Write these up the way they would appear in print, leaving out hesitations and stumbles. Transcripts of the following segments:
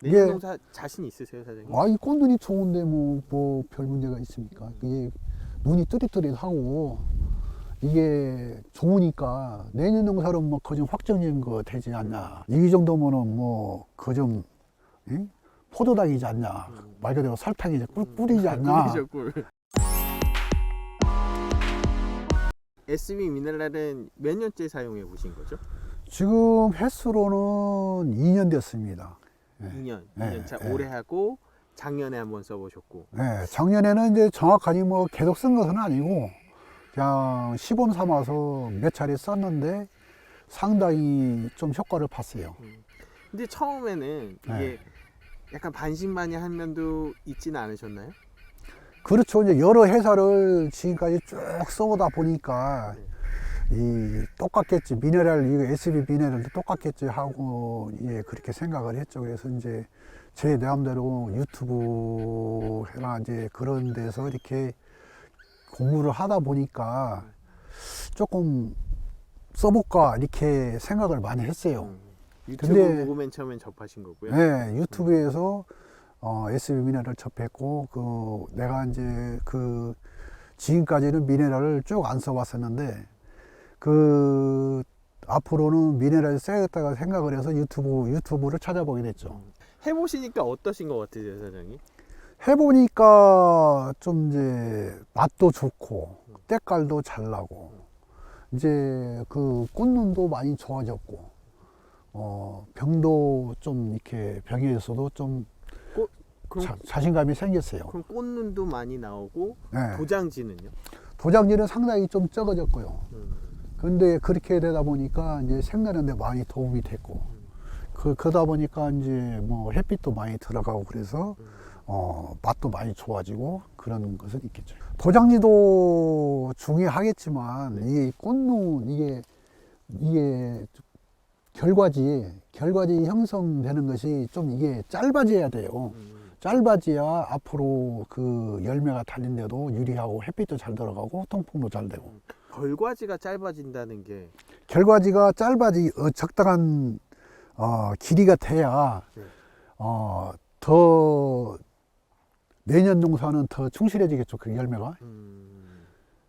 내년 이게 농사 자신 있으세요, 사장님? 이 꽃눈이 좋은데 뭐 별 문제가 있습니까? 이게 눈이 뜨릿뜨릿하고 이게 좋으니까 내년 농사로 뭐 그 좀 확정적인 거 되지 않냐. 이 정도면은 뭐 그 좀 포도당이지 않냐. 말 그대로 설탕이지 꿀이지 않냐. 꿀이죠, 꿀. SB 미네랄은 몇 년째 사용해 보신 거죠? 지금 횟수로는 2년 됐습니다. 2년. 네, 2년 차 네. 올해 하고 작년에 한번 써보셨고. 네, 작년에는 이제 정확하니 뭐 계속 쓴 것은 아니고 그냥 시범 삼아서 몇 차례 썼는데 상당히 좀 효과를 봤어요. 근데 처음에는 이게 네. 약간 반신반의한 면도 있지는 않으셨나요? 그렇죠. 이제 여러 회사를 지금까지 쭉 써오다 보니까 이 똑같겠지. 미네랄, 이거 SB 미네랄도 똑같겠지 하고 예, 그렇게 생각을 했죠. 그래서 이제 제 나름대로 유튜브나 이제 그런 데서 이렇게 공부를 하다 보니까 조금 써볼까 이렇게 생각을 많이 했어요. 유튜브 근데- 보고 맨 처음엔 접하신 거고요. 네, 유튜브에서 SB 미네랄을 접했고 내가 이제 지금까지는 미네랄을 쭉 안 써봤었는데 앞으로는 미네랄을 써야겠다고 생각을 해서 유튜브를 찾아보게 됐죠. 해보시니까 어떠신 것 같으세요, 사장님? 해보니까 좀 이제 맛도 좋고 때깔도 잘 나고 이제 꽃눈도 많이 좋아졌고 병도 좀 이렇게 병에서도 좀 그럼, 자신감이 생겼어요. 그럼 꽃눈도 많이 나오고 네. 도장지는요? 도장지는 상당히 좀 적어졌고요. 근데 그렇게 되다 보니까 이제 생나는데 많이 도움이 됐고 그러다 보니까 이제 뭐 햇빛도 많이 들어가고 그래서 맛도 많이 좋아지고 그런 것은 있겠죠. 도장지도 중요하겠지만 이게 꽃눈 이게 결과지 형성되는 것이 좀 이게 짧아져야 돼요. 짧아져야 앞으로 열매가 달린데도 유리하고 햇빛도 잘 들어가고 통풍도 잘 되고. 결과지가 짧아진다는 게 결과지가 적당한 길이가 돼야 네. 더 내년 농사는 더 충실해지겠죠. 그 열매가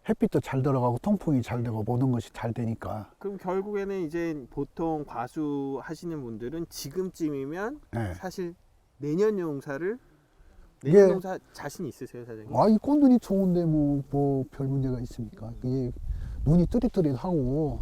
햇빛도 잘 들어가고 통풍이 잘 되고 모든 것이 잘 되니까. 그럼 결국에는 이제 보통 과수 하시는 분들은 지금쯤이면 네. 사실 내년 농사를 이게- 내년 농사 자신 있으세요, 사장님? 이 꽃눈이 좋은데 뭐 별 문제가 있습니까? 이게 눈이 뜨릿뜨릿하고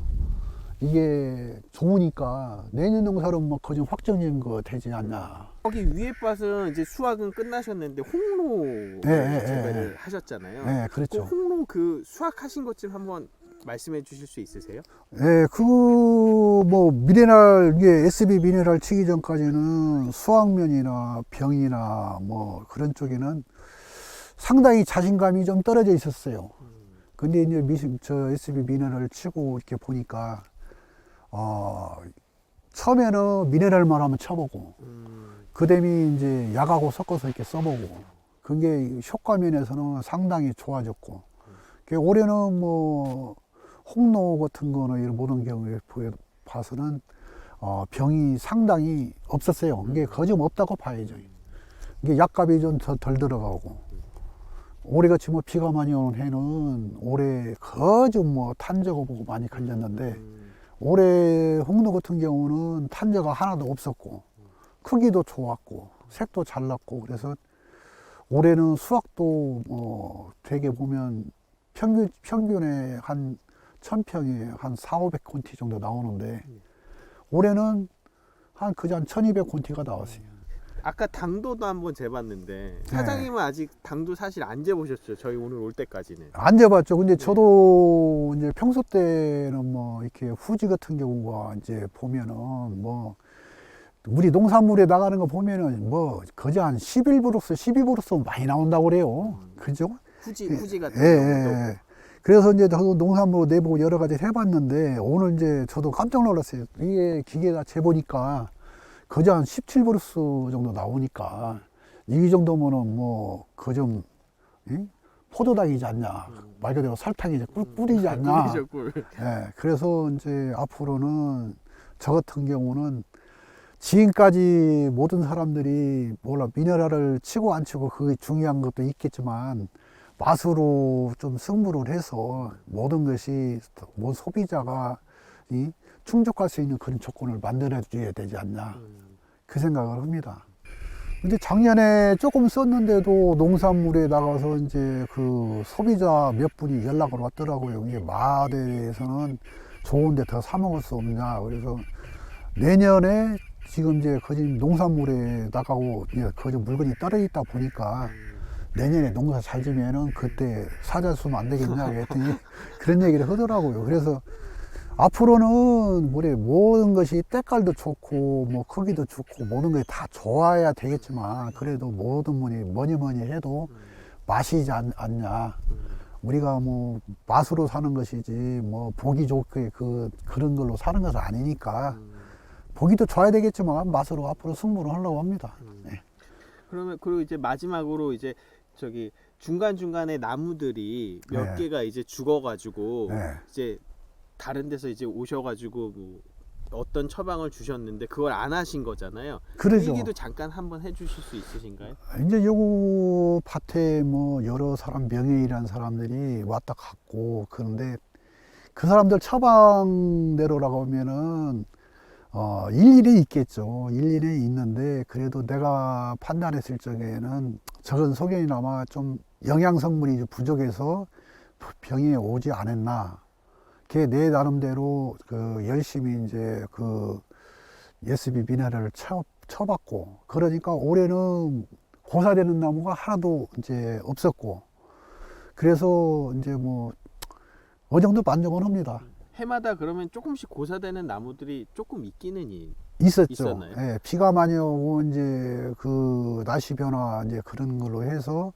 이게 좋으니까 내년 농사로 뭐 거의 확정적인 거 되지 않냐. 거기 위에 밭은 이제 수확은 끝나셨는데 홍로 재배를 하셨잖아요. 네, 그 그렇죠. 홍로 수확하신 것 좀 한번 말씀해 주실 수 있으세요? 네, 뭐 미네랄 이게 SB 미네랄 치기 전까지는 수확면이나 병이나 뭐 그런 쪽에는 상당히 자신감이 좀 떨어져 있었어요. 근데 이제 저 SB 미네랄을 치고 이렇게 보니까 처음에는 미네랄만 한번 쳐보고 그다음에 이제 약하고 섞어서 이렇게 써보고 그게 효과면에서는 상당히 좋아졌고 올해는 뭐 홍로 같은 거나 이런 모든 경우에 봐서는 병이 상당히 없었어요. 이게 거의 좀 없다고 봐야죠. 이게 약값이 좀 덜 들어가고 올해같이 뭐 비가 많이 오는 해는 올해 거의 뭐 탄저가 보고 많이 걸렸는데 올해 홍로 같은 경우는 탄저가 하나도 없었고 크기도 좋았고 색도 잘 났고 그래서 올해는 수확도 뭐 되게 보면 평균에 한 1000평에 한 400~500콘티 정도 나오는데 올해는 한 1200콘티가 나왔어요. 아까 당도도 한번 재봤는데 사장님은 아직 당도 사실 안 재보셨죠? 저희 오늘 올 때까지는. 안 재봤죠. 근데 저도 이제 평소 때는 뭐 이렇게 후지 같은 경우가 이제 보면은 뭐 우리 농산물에 나가는 거 보면은 뭐 거의 한 11브룩스, 12브룩스 많이 나온다고 그래요. 그죠? 후지 같은 예, 경우도. 예. 그래서 이제 저도 농산물 내보고 여러 가지 해봤는데 오늘 이제 저도 깜짝 놀랐어요. 이게 기계가 재보니까 거의 한 17브루스 정도 나오니까 이 정도면은 뭐 거좀 포도당이지 않냐. 말 그대로 설탕이지 꿀이지 않냐. 꿀이죠, 꿀. 예, 그래서 이제 앞으로는 저 같은 경우는 지금까지 모든 사람들이 몰라 미네랄을 치고 안 치고 그게 중요한 것도 있겠지만 맛으로 좀 승부를 해서 모든 것이 뭐 소비자가 충족할 수 있는 그런 조건을 만들어 줘야 되지 않나 그 생각을 합니다. 근데 작년에 조금 썼는데도 농산물에 나가서 이제 그 소비자 몇 분이 연락을 왔더라고요. 이게 마대에서는 좋은데 더 사 먹을 수 없냐. 그래서 내년에 지금 이제 거짓 농산물에 나가고 거짓 물건이 떨어져 있다 보니까 내년에 농사 잘 지면은 그때 사자 쓰면 안 되겠냐 했더니 그런 얘기를 하더라고요. 그래서 앞으로는 모든 것이 때깔도 좋고 뭐 크기도 좋고 모든 것이 다 좋아야 되겠지만 그래도 모든 분이 뭐니 해도 맛이지 않냐. 우리가 뭐 맛으로 사는 것이지 뭐 보기 좋게 그런 걸로 사는 것은 아니니까 보기도 좋아야 되겠지만 맛으로 앞으로 승부를 하려고 합니다. 네. 그러면 그리고 이제 마지막으로 이제 저기 중간중간에 나무들이 몇 네. 개가 이제 죽어가지고 네. 이제 다른 데서 이제 오셔가지고 뭐 어떤 처방을 주셨는데 그걸 안 하신 거잖아요. 그 그러죠. 얘기도 잠깐 한번 해주실 수 있으신가요? 이제 요거 밭에 뭐 여러 사람 명예이란 사람들이 왔다 갔고 그런데 그 사람들 처방대로라고 하면은 일일이 있겠죠. 일일이 있는데 그래도 내가 판단했을 적에는 저건 소견이나마 좀 영양성분이 부족해서 병이 오지 않았나. 그게 내 나름대로 그 열심히 이제 그 SB 미네랄을 쳐봤고 그러니까 올해는 고사되는 나무가 하나도 이제 없었고 그래서 이제 뭐 어느 정도 만족은 합니다. 해마다 그러면 조금씩 고사되는 나무들이 조금 있기는 있었죠. 있었나요? 예, 비가 많이 오고 이제 그 날씨 변화 이제 그런 걸로 해서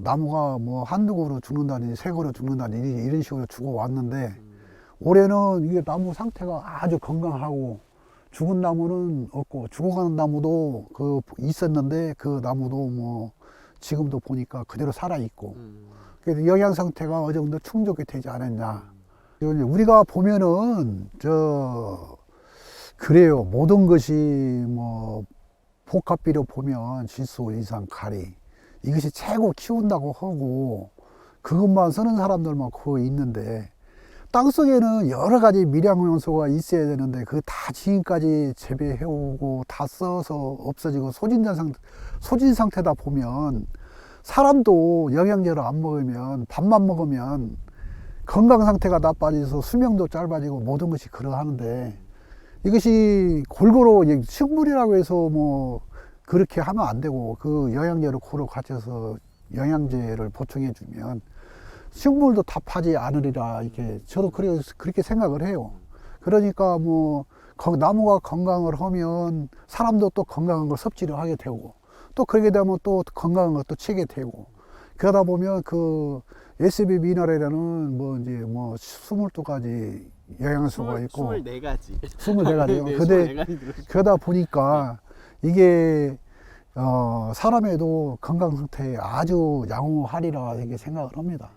나무가 뭐 한두 그루 죽는다니 세 그루 죽는다니 이런 식으로 죽어 왔는데 올해는 이게 나무 상태가 아주 건강하고 죽은 나무는 없고 죽어가는 나무도 그 있었는데 그 나무도 뭐 지금도 보니까 그대로 살아 있고 그래서 영양 상태가 어느 정도 충족이 되지 않았냐. 우리가 보면은 그래요. 모든 것이 뭐 복합비료 보면 질소 이상 가리 이것이 최고 키운다고 하고 그것만 쓰는 사람들만 그거 있는데 땅속에는 여러 가지 미량원소가 있어야 되는데 그 다 지금까지 재배해오고 다 써서 없어지고 소진 상태다 보면 사람도 영양제를 안 먹으면 밥만 먹으면 건강 상태가 나빠져서 수명도 짧아지고 모든 것이 그러하는데 이것이 골고루 식물이라고 해서 뭐 그렇게 하면 안 되고 그 영양제를 고루 갖춰서 영양제를 보충해 주면 식물도 답하지 않으리라 이렇게 저도 그렇게 생각을 해요. 그러니까 뭐 나무가 건강을 하면 사람도 또 건강한 걸 섭취를 하게 되고 또 그렇게 되면 또 건강한 것도 치게 되고 그러다 보면 그 SB 미네랄에는 뭐 이제 뭐 22가지 영양소가 있고 24가지 24가지요. 네, 근데 24가지 그러다 보니까 이게 사람에도 건강 상태에 아주 양호하리라 이렇게 생각을 합니다.